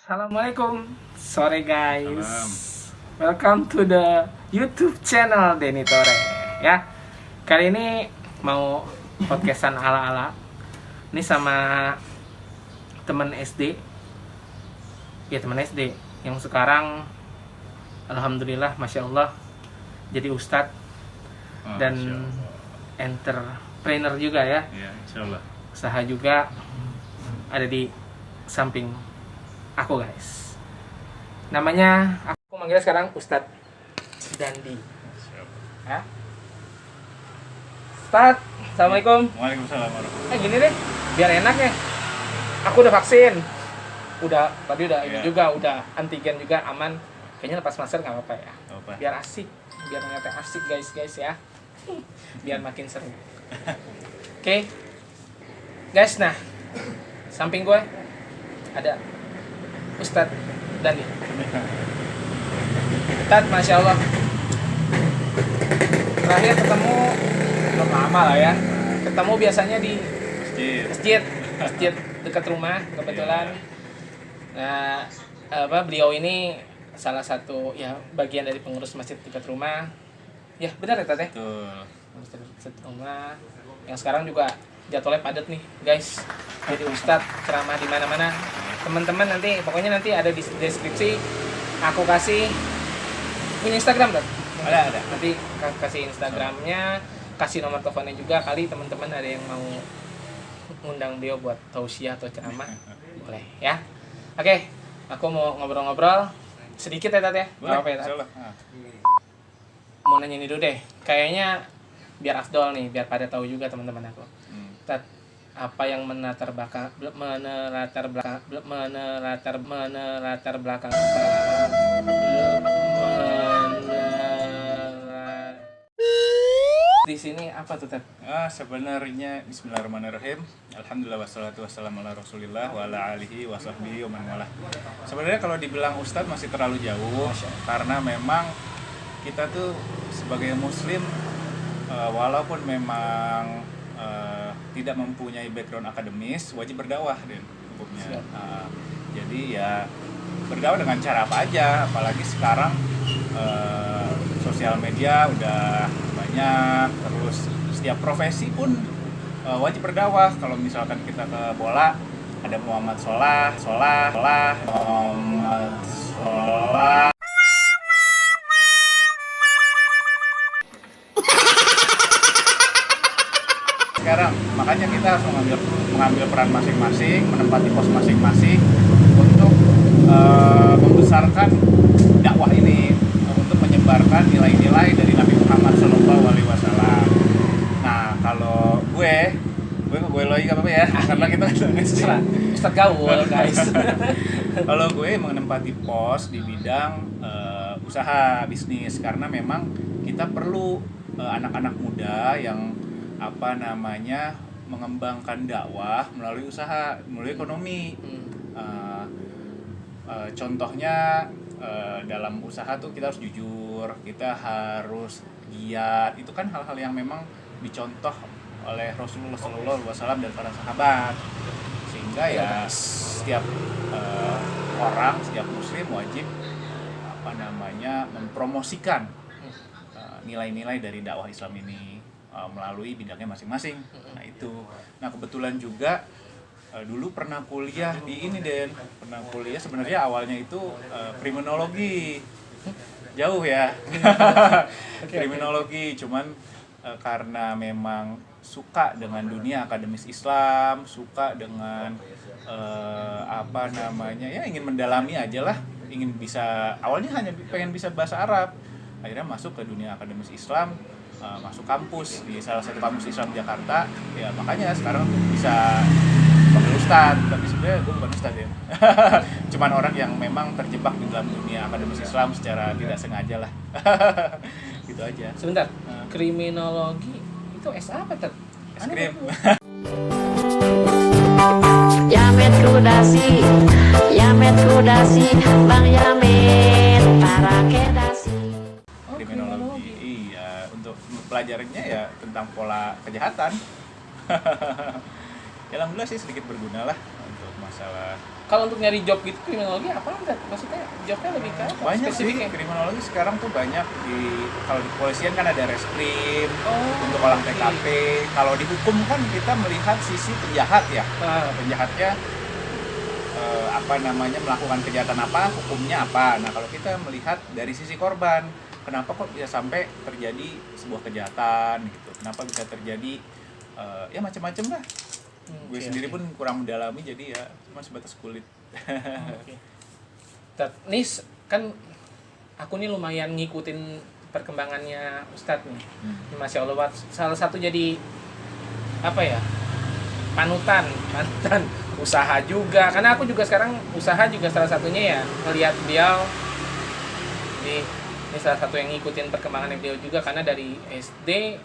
Assalamualaikum, sore guys. Salam. Welcome to the YouTube channel Denny Tore. Ya, kali ini mau podcastan ala-ala. Ini sama teman SD. Ya teman SD yang sekarang, alhamdulillah, masya Allah, jadi ustadz dan Masya Allah. entrepreneur juga ya. Ya, insya Allah. Usaha juga ada di samping aku guys. Namanya aku manggil sekarang Ustadz Dandi. Masya Allah. Ya. Ustadz, assalamualaikum. Waalaikumsalam warahmatullahi Gini deh, biar enak ya. Aku udah vaksin. Tadi udah ini Iya. juga, udah antigen juga aman. Kayaknya lepas masker nggak apa-apa ya. wabarakatuh. Biar asik, biar ngeliatnya asik guys ya. Biar makin seru. Oke. Guys, nah samping gue ada Ustadz Dandi. Ustadz, masya Allah. Terakhir ketemu belum lama lah ya. Ketemu biasanya di masjid dekat rumah kebetulan. Nah, beliau ini salah satu ya bagian dari pengurus masjid dekat rumah. Ya benar ya Tete. Betul. Pengurus dekat rumah. Yang sekarang juga jadwalnya padat nih guys. Jadi Ustadz ceramah di mana-mana. Teman-teman pokoknya nanti ada di deskripsi. Aku kasih punya Instagram kan? Ada. Nanti kasih Instagramnya, kasih nomor teleponnya juga. Kali teman-teman ada yang mau ngundang beliau buat tausiah atau ceramah, boleh ya. Oke, aku mau ngobrol-ngobrol sedikit ya Tat ya. Nggak apa-apa ya, Tat? Insya Allah. Mau nanya ini dulu deh. Kayaknya biar afdol nih, biar pada tahu juga teman-teman aku. Tat, apa yang menelatar belakang di sini apa tuh Tat? Sebenarnya Bismillahirrahmanirrahim. Alhamdulillah wassalatu wassalamu ala Rasulillah wa ala alihi wa sahbihi wa man walah. Sebenarnya kalau dibilang ustadz masih terlalu jauh karena memang kita tuh sebagai muslim walaupun memang tidak mempunyai background akademis, wajib berdakwah dan hukumnya. Jadi ya berdakwah dengan cara apa aja, apalagi sekarang sosial media udah banyak, terus setiap profesi pun wajib berdakwah. Kalau misalkan kita ke bola, ada Muhammad Solah, Muhammad Solah. Sekarang makanya kita harus mengambil peran masing-masing, menempati pos masing-masing untuk membesarkan dakwah ini, untuk menyebarkan nilai-nilai dari Nabi Muhammad SAW. Nah, kalau gue lagi apa ya? Karena kita Ustadz gaul guys. kalau gue menempati pos di bidang usaha bisnis, karena memang kita perlu anak-anak muda yang mengembangkan dakwah melalui usaha, melalui ekonomi. Contohnya dalam usaha tuh kita harus jujur, kita harus giat. Itu kan hal-hal yang memang dicontoh oleh Rasulullah SAW dan para sahabat. Sehingga ya setiap orang, setiap muslim wajib mempromosikan nilai-nilai dari dakwah Islam ini melalui bidangnya masing-masing. Nah itu. Nah kebetulan juga dulu pernah kuliah di ini sebenarnya awalnya itu kriminologi. Jauh ya. Kriminologi, cuman karena memang suka dengan dunia akademis Islam, suka dengan ingin mendalami aja lah, awalnya hanya pengen bisa bahasa Arab, akhirnya masuk ke dunia akademis Islam, masuk kampus di salah satu kampus Islam Jakarta, ya makanya sekarang bisa panggil Ustadz, tapi sebenarnya gue bukan Ustadz ya. Cuman orang yang memang terjebak di dalam dunia akademis Islam secara tidak sengaja lah. Gitu aja. Sebentar, kriminologi itu S apa Tat? Es krim. Yamet kudasi, Bang Yamet para kedasi. Kriminologi. Iya, untuk pelajarinya ya tentang pola kejahatan. ya alhamdulillah sih sedikit berguna lah untuk masalah. Kalau untuk nyari job gitu kriminologi apa enggak? Maksudnya jobnya lebih ke apa? Banyak sih Spesifiknya? kriminologi sekarang tuh banyak kalau di kepolisian kan ada reskrim Oh, untuk olah oke. TKP. Kalau di hukum kan kita melihat sisi penjahat ya. Ah, Penjahatnya melakukan kejahatan apa, hukumnya apa. Nah, kalau kita melihat dari sisi korban, kenapa kok bisa sampai terjadi sebuah kejahatan gitu. Kenapa bisa terjadi ya macam-macam lah. Gue oke, sendiri oke. pun kurang mendalami, jadi ya cuma sebatas kulit. Oke. Nih kan aku nih lumayan ngikutin perkembangannya Ustadz nih. Masya Allah, salah satu jadi apa ya, panutan usaha juga, karena aku juga sekarang usaha juga salah satunya ya ngelihat beliau ini salah satu yang ngikutin perkembangan beliau juga, karena dari SD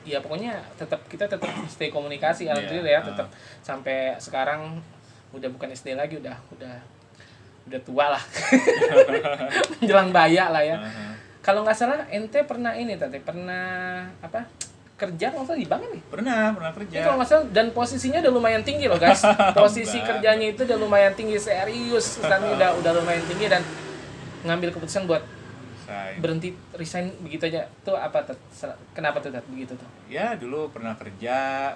ya pokoknya kita tetap stay komunikasi, alhamdulillah ya, tetap sampai sekarang udah bukan SD lagi, udah tua lah menjelang baya lah ya. Kalau nggak salah ente pernah apa kerja waktu di bank nih? Pernah Ini kerja. kalau nggak salah, dan posisinya udah lumayan tinggi loh guys. Posisi Bang. kerjanya itu udah lumayan tinggi, serius. Ustaz ini udah lumayan tinggi, dan ngambil keputusan buat berhenti, resign begitu aja. Tuh apa tuh? Kenapa tuh begitu tuh? Ya dulu pernah kerja,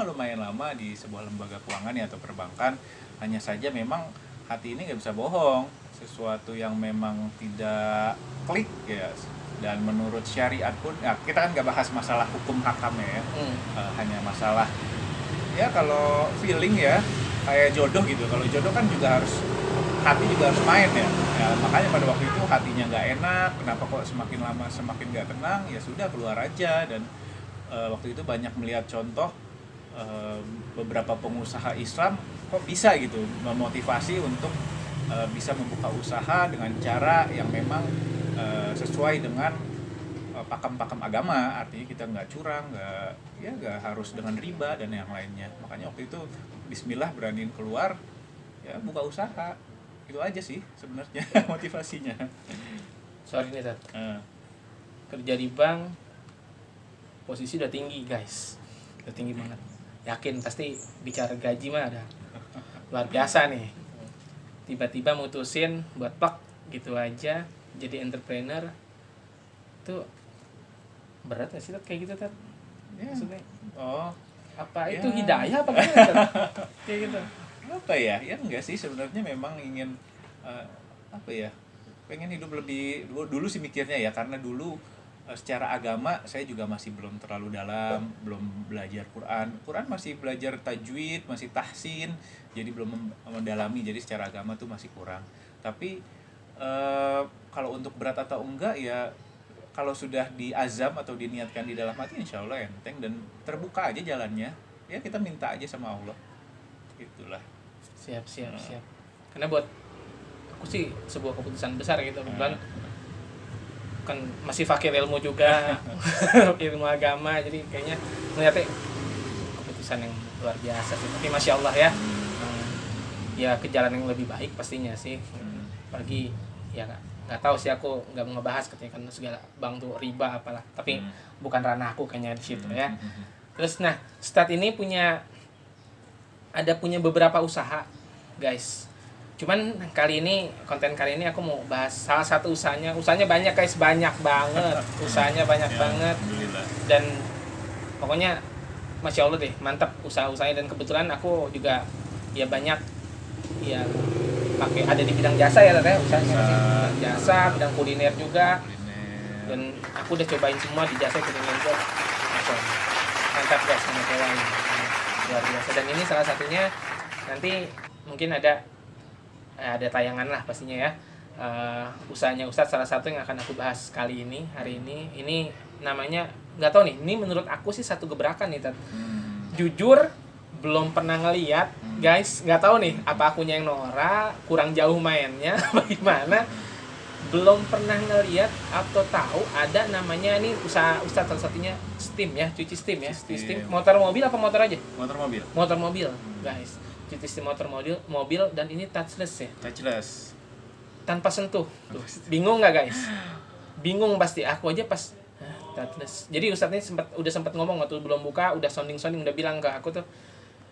lumayan lama di sebuah lembaga keuangan ya atau perbankan. Hanya saja memang hati ini nggak bisa bohong. Sesuatu yang memang tidak klik ya. Dan menurut syariat pun, ya kita kan nggak bahas masalah hukum hakam ya, hanya masalah ya kalau feeling ya kayak jodoh gitu. Kalau jodoh kan juga hati juga harus main ya. Makanya pada waktu itu hatinya nggak enak, kenapa kok semakin lama semakin nggak tenang, ya sudah keluar aja. Dan waktu itu banyak melihat contoh beberapa pengusaha Islam kok bisa gitu memotivasi untuk bisa membuka usaha dengan cara yang memang sesuai dengan pakem-pakem agama. Artinya kita nggak curang, nggak harus dengan riba dan yang lainnya. Makanya waktu itu bismillah beraniin keluar, ya buka usaha. Itu aja sih sebenarnya motivasinya. Sorry nih Tat, kerja di bank posisi udah tinggi guys, udah tinggi banget. Yakin pasti bicara gaji mah ada luar biasa nih. Tiba-tiba mutusin buat plak gitu aja jadi entrepreneur, tuh berat gak sih Tat kayak gitu Tat? Ya. Maksudnya Oh, apa ya. itu hidayah apa gimana Tat? Kayak gitu. Apa ya? Ya enggak sih, sebenarnya memang ingin pengen hidup lebih dulu sih mikirnya ya, karena dulu secara agama saya juga masih belum terlalu dalam, belum belajar Quran masih belajar tajwid, masih tahsin, jadi belum mendalami, jadi secara agama tuh masih kurang. Tapi kalau untuk berat atau enggak ya, kalau sudah diazam atau diniatkan di dalam hati, insya Allah enteng dan terbuka aja jalannya. Ya kita minta aja sama Allah, itulah. Siap. Karena buat aku sih sebuah keputusan besar gitu, kebetulan kan masih fakir ilmu juga, ilmu agama, jadi kayaknya melihatnya keputusan yang luar biasa sih. Tapi masya Allah ya, ya ke jalan yang lebih baik pastinya sih. Apalagi ya nggak tahu sih, aku nggak mau ngebahas katanya kan segala bank tuh riba apalah, tapi bukan ranah aku kayaknya di situ ya. Terus nah, Ustadz ini punya beberapa usaha guys. Cuman konten kali ini aku mau bahas salah satu usahanya banyak guys, banyak banget usahanya, banyak banget. Alhamdulillah. Dan pokoknya masya Allah deh, mantap usaha-usahanya. Dan kebetulan aku juga ya banyak ya ada di bidang jasa ya Tete, usahanya bidang jasa, bidang kuliner juga. Dan aku udah cobain semua di jasa kuliner juga. Mantap guys, sama cewek luar biasa. Dan ini salah satunya nanti mungkin ada tayangan lah pastinya ya. Usahanya Ustadz salah satu yang akan aku bahas hari ini. Ini namanya, nggak tahu nih, ini menurut aku sih satu gebrakan nih Tat. Jujur belum pernah ngeliat guys, nggak tahu nih apa akunya yang norak, kurang jauh mainnya bagaimana, belum pernah ngeliat atau tahu ada namanya ini usaha Ustadz salah satunya steam ya, cuci steam ya. Steam motor mobil apa motor aja? Motor mobil guys, cuci steam motor mobil. Dan ini touchless ya, Touchless. tanpa sentuh. Tuh, bingung nggak guys? Bingung pasti, aku aja pas touchless. Jadi Ustadz ini udah sempat ngomong waktu belum buka, udah sounding udah bilang ke aku tuh,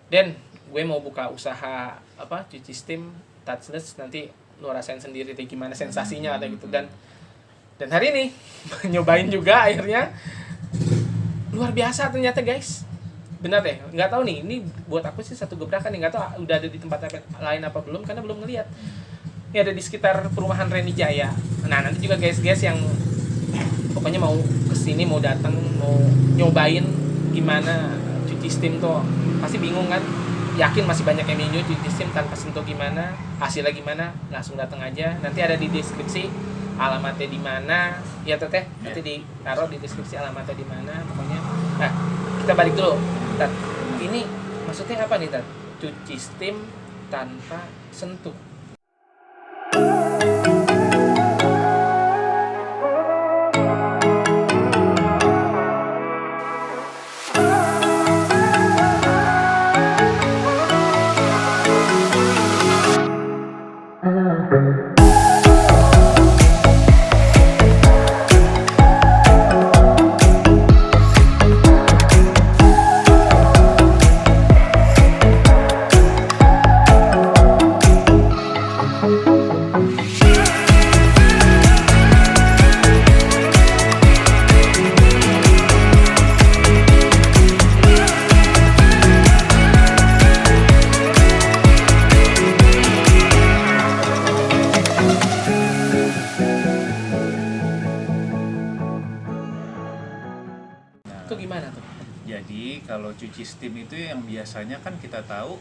Den, gue mau buka usaha cuci steam touchless, nanti lu rasain sendiri deh gimana sensasinya atau gitu. Dan hari ini nyobain juga akhirnya luar biasa ternyata guys. Benar deh, nggak tahu nih, ini buat aku sih satu gebrakan nih, nggak tahu udah ada di tempat lain apa belum karena belum ngeliat. Ini ada di sekitar perumahan Reni Jaya. Nah nanti juga guys yang pokoknya mau kesini, mau datang, mau nyobain gimana cuci steam tuh pasti bingung kan, yakin masih banyak yang minum cuci steam tanpa sentuh gimana, hasilnya gimana, langsung datang aja. Nanti ada di deskripsi alamatnya di mana ya Teteh, nanti ditaruh di deskripsi alamatnya di mana pokoknya. Nah kita balik dulu Tat, ini maksudnya apa nih Tat, cuci steam tanpa sentuh? Itu gimana tuh? Jadi kalau cuci steam itu yang biasanya kan kita tahu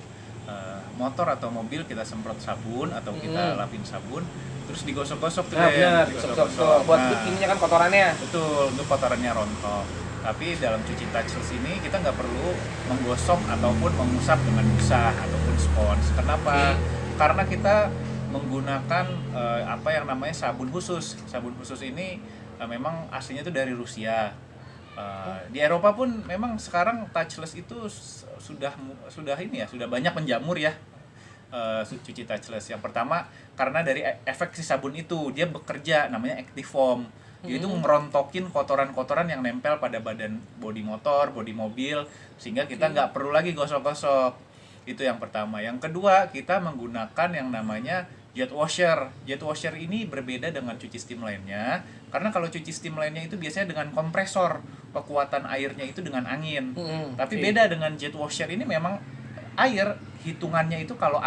motor atau mobil kita semprot sabun atau kita lapin sabun terus digosok-gosok tuh Nah, benar, digosok-gosok. buat Nah, ininya kan kotorannya. betul, untuk kotorannya rontok. Tapi dalam cuci touchless ini kita nggak perlu menggosok ataupun mengusap dengan busa ataupun spons. Kenapa? Karena kita menggunakan apa yang namanya sabun khusus. Sabun khusus ini memang aslinya itu dari Rusia. Di Eropa pun memang sekarang touchless itu sudah ini ya, sudah banyak menjamur ya. Cuci touchless. Yang pertama karena dari efek si sabun itu dia bekerja namanya active foam. Dia itu ngerontokin kotoran-kotoran yang nempel pada badan bodi motor, bodi mobil, sehingga kita nggak perlu lagi gosok-gosok. Itu yang pertama. Yang kedua, kita menggunakan yang namanya jet washer. Jet washer ini berbeda dengan cuci steam lainnya, karena kalau cuci steam lainnya itu biasanya dengan kompresor, kekuatan airnya itu dengan angin. Tapi beda dengan jet washer ini memang air, hitungannya itu kalau